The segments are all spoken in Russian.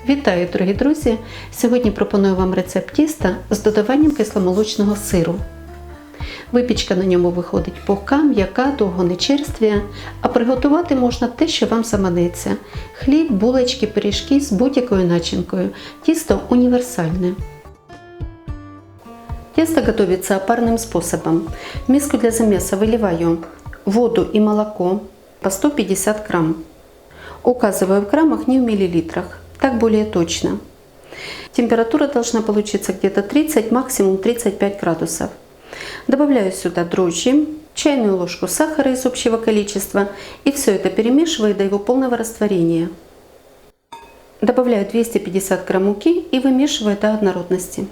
Вітаю, дорогі друзі! Сьогодні пропоную вам рецепт тіста з додаванням кисломолочного сиру. Випічка на ньому виходить пухка, м'яка, довго не черствіє, а приготувати можна те, що вам заманеться. Хліб, булочки, пиріжки з будь-якою начинкою. Тісто універсальне. Тесто готовится опарным способом. В миску для замеса выливаю воду и молоко по 150 грамм. Указываю в граммах, не в миллилитрах. Так более точно. Температура должна получиться где-то 30, максимум 35 градусов. Добавляю сюда дрожжи, чайную ложку сахара из общего количества и все это перемешиваю до его полного растворения. Добавляю 250 грамм муки и вымешиваю до однородности.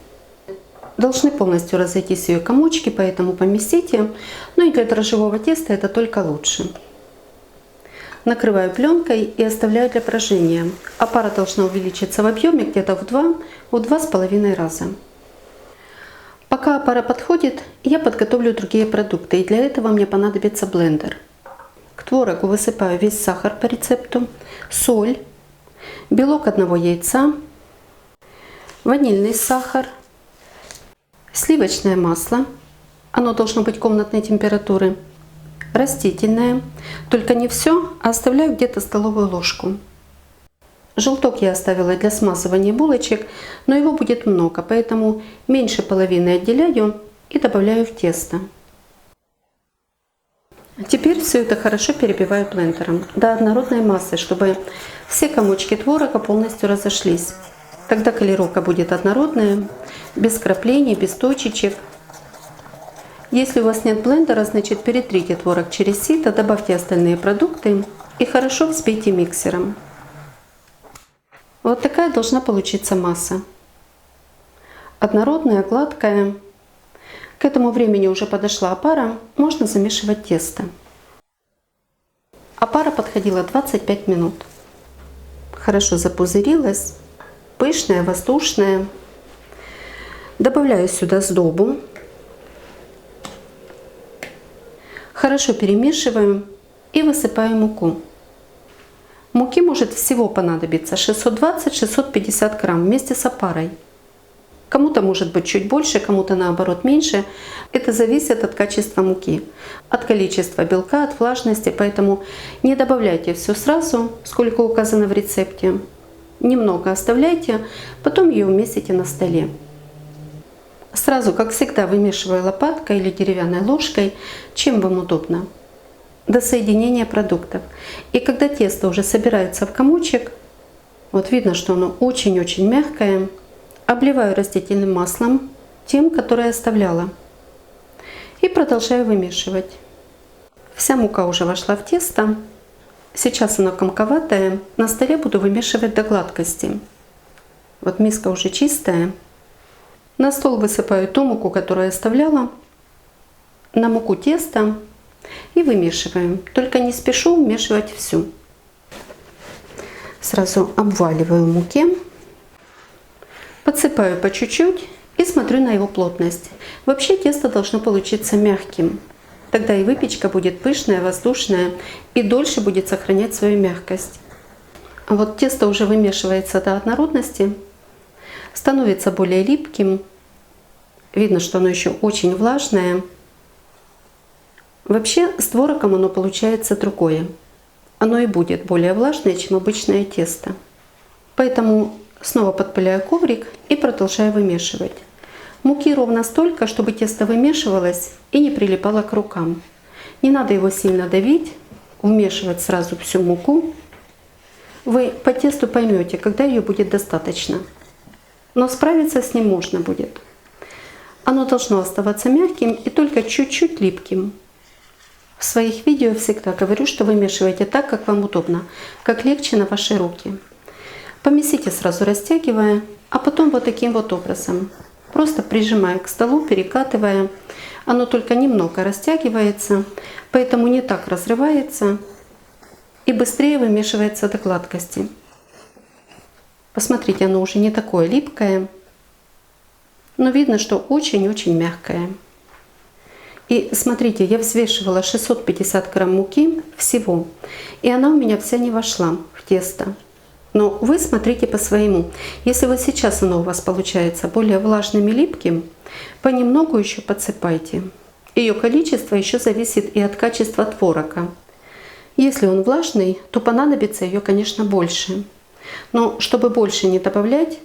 Должны полностью разойтись ее комочки, поэтому поместите. Ну и для дрожжевого теста это только лучше. Накрываю пленкой и оставляю для брожения. Опара должна увеличиться в объеме где-то в 2,5 раза. Пока опара подходит, я подготовлю другие продукты. И для этого мне понадобится блендер. К творогу высыпаю весь сахар по рецепту, соль, белок одного яйца, ванильный сахар, сливочное масло. Оно должно быть комнатной температуры. Растительное, только не все, а оставляю где-то столовую ложку. Желток я оставила для смазывания булочек, но его будет много, поэтому меньше половины отделяю и добавляю в тесто. Теперь все это хорошо перебиваю блендером до однородной массы, чтобы все комочки творога полностью разошлись. Тогда колеровка будет однородная, без краплений, без точечек. Если у вас нет блендера, значит перетрите творог через сито, добавьте остальные продукты и хорошо взбейте миксером. Вот такая должна получиться масса. Однородная, гладкая. К этому времени уже подошла опара, можно замешивать тесто. Опара подходила 25 минут. Хорошо запузырилась, пышная, воздушная. Добавляю сюда сдобу. Хорошо перемешиваю и высыпаю муку. Муки может всего понадобиться 620-650 грамм вместе с опарой. Кому-то может быть чуть больше, кому-то наоборот меньше. Это зависит от качества муки, от количества белка, от влажности. Поэтому не добавляйте все сразу, сколько указано в рецепте. Немного оставляйте, потом ее уместите на столе. Сразу, как всегда, вымешиваю лопаткой или деревянной ложкой, чем вам удобно, до соединения продуктов. И когда тесто уже собирается в комочек, вот видно, что оно очень-очень мягкое, обливаю растительным маслом, тем, которое оставляла, и продолжаю вымешивать. Вся мука уже вошла в тесто. Сейчас оно комковатое. На столе буду вымешивать до гладкости. Вот миска уже чистая. На стол высыпаю ту муку, которую оставляла, на муку теста и вымешиваем. Только не спешу вмешивать всю. Сразу обваливаю муки, подсыпаю по чуть-чуть и смотрю на его плотность. Вообще тесто должно получиться мягким. Тогда и выпечка будет пышная, воздушная и дольше будет сохранять свою мягкость. А вот тесто уже вымешивается до однородности, становится более липким. Видно, что оно еще очень влажное. Вообще с творогом оно получается другое. Оно и будет более влажное, чем обычное тесто. Поэтому снова подпыляю коврик и продолжаю вымешивать. Муки ровно столько, чтобы тесто вымешивалось и не прилипало к рукам. Не надо его сильно давить, вмешивать сразу всю муку. Вы по тесту поймете, когда ее будет достаточно. Но справиться с ним можно будет. Оно должно оставаться мягким и только чуть-чуть липким. В своих видео всегда говорю, что вымешивайте так, как вам удобно, как легче на ваши руки. Помесите сразу растягивая, а потом вот таким вот образом. Просто прижимая к столу, перекатывая. Оно только немного растягивается, поэтому не так разрывается и быстрее вымешивается до гладкости. Посмотрите, оно уже не такое липкое, но видно, что очень-очень мягкое. И смотрите, я взвешивала 650 грамм муки всего, и она у меня вся не вошла в тесто. Но вы смотрите по своему. Если вот сейчас оно у вас получается более влажным и липким, понемногу еще подсыпайте. Ее количество еще зависит и от качества творога. Если он влажный, то понадобится ее, конечно, больше. Но чтобы больше не добавлять,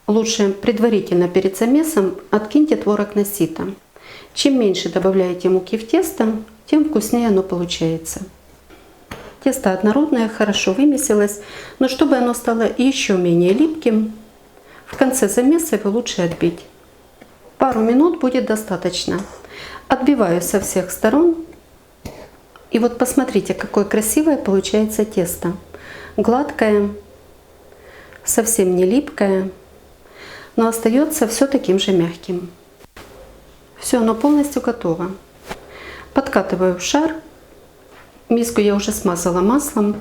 лучше предварительно перед замесом откиньте творог на сито. Чем меньше добавляете муки в тесто, тем вкуснее оно получается. Тесто однородное, хорошо вымесилось, но чтобы оно стало еще менее липким, в конце замеса его лучше отбить. Пару минут будет достаточно. Отбиваю со всех сторон. И вот посмотрите, какое красивое получается тесто. Гладкое, совсем не липкое, но остается все таким же мягким. Все, оно полностью готово. Подкатываю в шар. Миску я уже смазала маслом.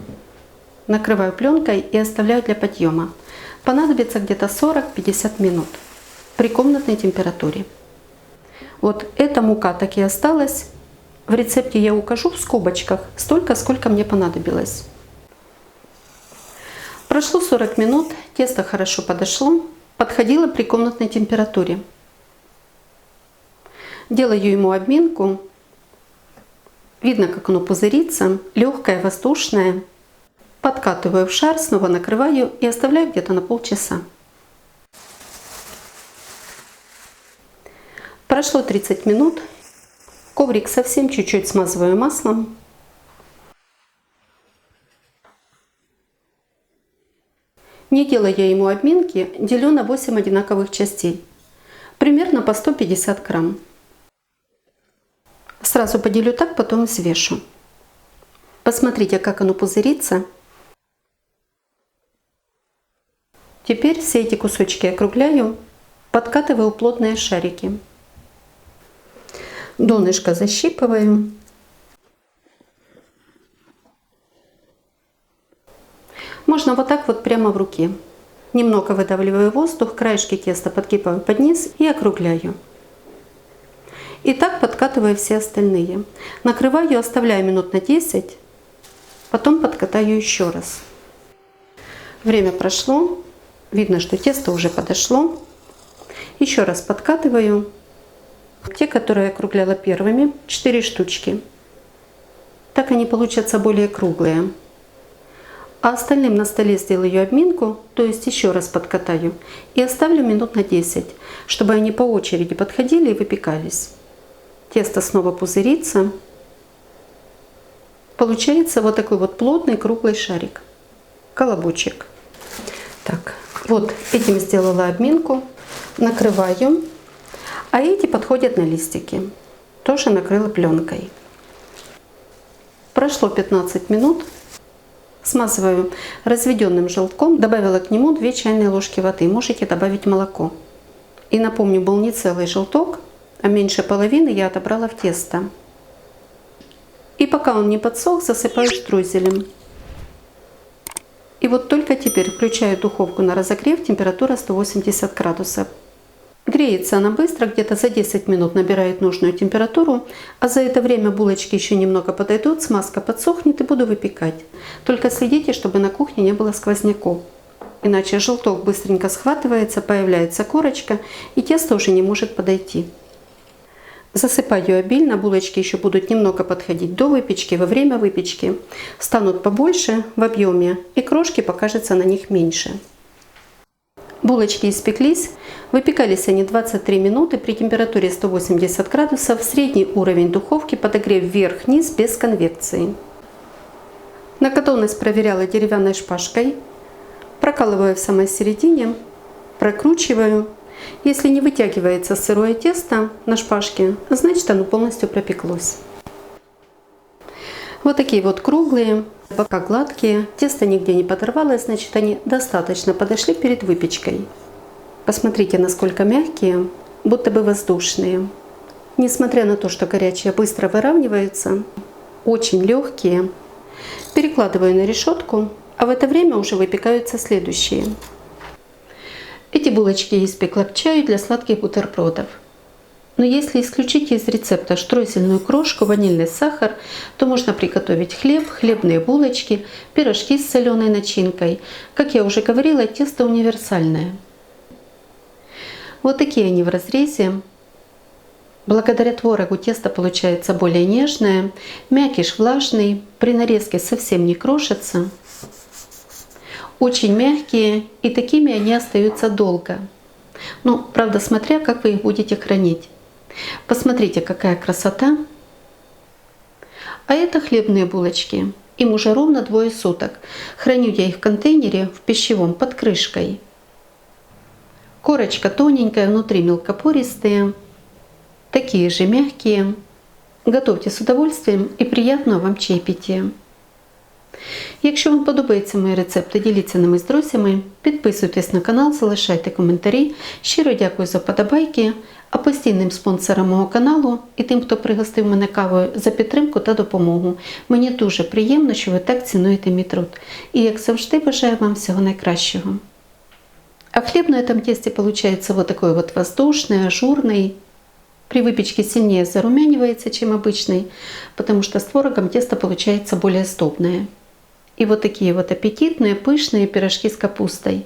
Накрываю пленкой и оставляю для подъема. Понадобится где-то 40-50 минут при комнатной температуре. Вот эта мука так и осталась. В рецепте я укажу в скобочках столько, сколько мне понадобилось. Прошло 40 минут, тесто хорошо подошло, подходило при комнатной температуре. Делаю ему обминку. Видно, как оно пузырится, легкое, воздушное. Подкатываю в шар, снова накрываю и оставляю где-то на полчаса. Прошло 30 минут. Коврик совсем чуть-чуть смазываю маслом. Не делая ему обминки, делю на 8 одинаковых частей. Примерно по 150 грамм. Сразу поделю так, потом взвешу. Посмотрите, как оно пузырится. Теперь все эти кусочки округляю, подкатываю плотные шарики. Донышко защипываю. Можно вот так вот прямо в руке. Немного выдавливаю воздух, краешки теста подгибаю под низ и округляю. И так подкатываю все остальные. Накрываю, оставляю минут на 10, потом подкатаю еще раз. Время прошло, видно, что тесто уже подошло. Еще раз подкатываю. Те, которые я округляла первыми, 4 штучки. Так они получатся более круглые. А остальным на столе сделаю обминку, то есть еще раз подкатаю. И оставлю минут на 10, чтобы они по очереди подходили и выпекались. Тесто снова пузырится. Получается вот такой вот плотный круглый шарик. Колобочек. Так, вот этим сделала обминку. Накрываю. А эти подходят на листики. Тоже накрыла пленкой. Прошло 15 минут. Смазываю разведенным желтком. Добавила к нему 2 чайные ложки воды. Можете добавить молоко. И напомню, был не целый желток, а меньше половины я отобрала в тесто. И пока он не подсох, засыпаю штрузелем. И вот только теперь включаю духовку на разогрев, температура 180 градусов. Греется она быстро, где-то за 10 минут набирает нужную температуру, а за это время булочки еще немного подойдут, смазка подсохнет и буду выпекать. Только следите, чтобы на кухне не было сквозняков. Иначе желток быстренько схватывается, появляется корочка, и тесто уже не может подойти. Засыпаю обильно, булочки еще будут немного подходить до выпечки, во время выпечки. Станут побольше в объеме, и крошки покажется на них меньше. Булочки испеклись. Выпекались они 23 минуты при температуре 180 градусов, средний уровень духовки, подогрев вверх-вниз без конвекции. На готовность проверяла деревянной шпажкой. Прокалываю в самой середине, прокручиваю. Если не вытягивается сырое тесто на шпажке, значит оно полностью пропеклось. Вот такие вот круглые, пока гладкие. Тесто нигде не подорвалось, значит они достаточно подошли перед выпечкой. Посмотрите, насколько мягкие, будто бы воздушные. Несмотря на то, что горячие быстро выравниваются, очень легкие. Перекладываю на решетку, а в это время уже выпекаются следующие. Эти булочки я испекла к чаю для сладких бутербродов. Но если исключить из рецепта штроссельную крошку, ванильный сахар, то можно приготовить хлеб, хлебные булочки, пирожки с соленой начинкой. Как я уже говорила, тесто универсальное. Вот такие они в разрезе. Благодаря творогу тесто получается более нежное, мякиш влажный, при нарезке совсем не крошится. Очень мягкие, и такими они остаются долго. Ну, правда, смотря как вы их будете хранить. Посмотрите, какая красота. А это хлебные булочки. Им уже ровно 2 суток. Храню я их в контейнере в пищевом под крышкой. Корочка тоненькая, внутри мелкопористые. Такие же мягкие. Готовьте с удовольствием і приятного вам чаєпітія. Якщо вам подобаються мої рецепти, діліться ними з друзями, підписуйтесь на канал, залишайте коментарі. Щиро дякую за вподобайки, а постійним спонсорам мого каналу і тим, хто пригостив мене кавою, за підтримку та допомогу. Мені дуже приємно, що ви так цінуєте мій труд. І як завжди, бажаю вам всього найкращого. А хлеб на этом тесте получается вот такой вот воздушный, ажурный. При выпечке сильнее зарумянивается, чем обычный, потому что с творогом тесто получается более сдобное. И вот такие вот аппетитные, пышные пирожки с капустой.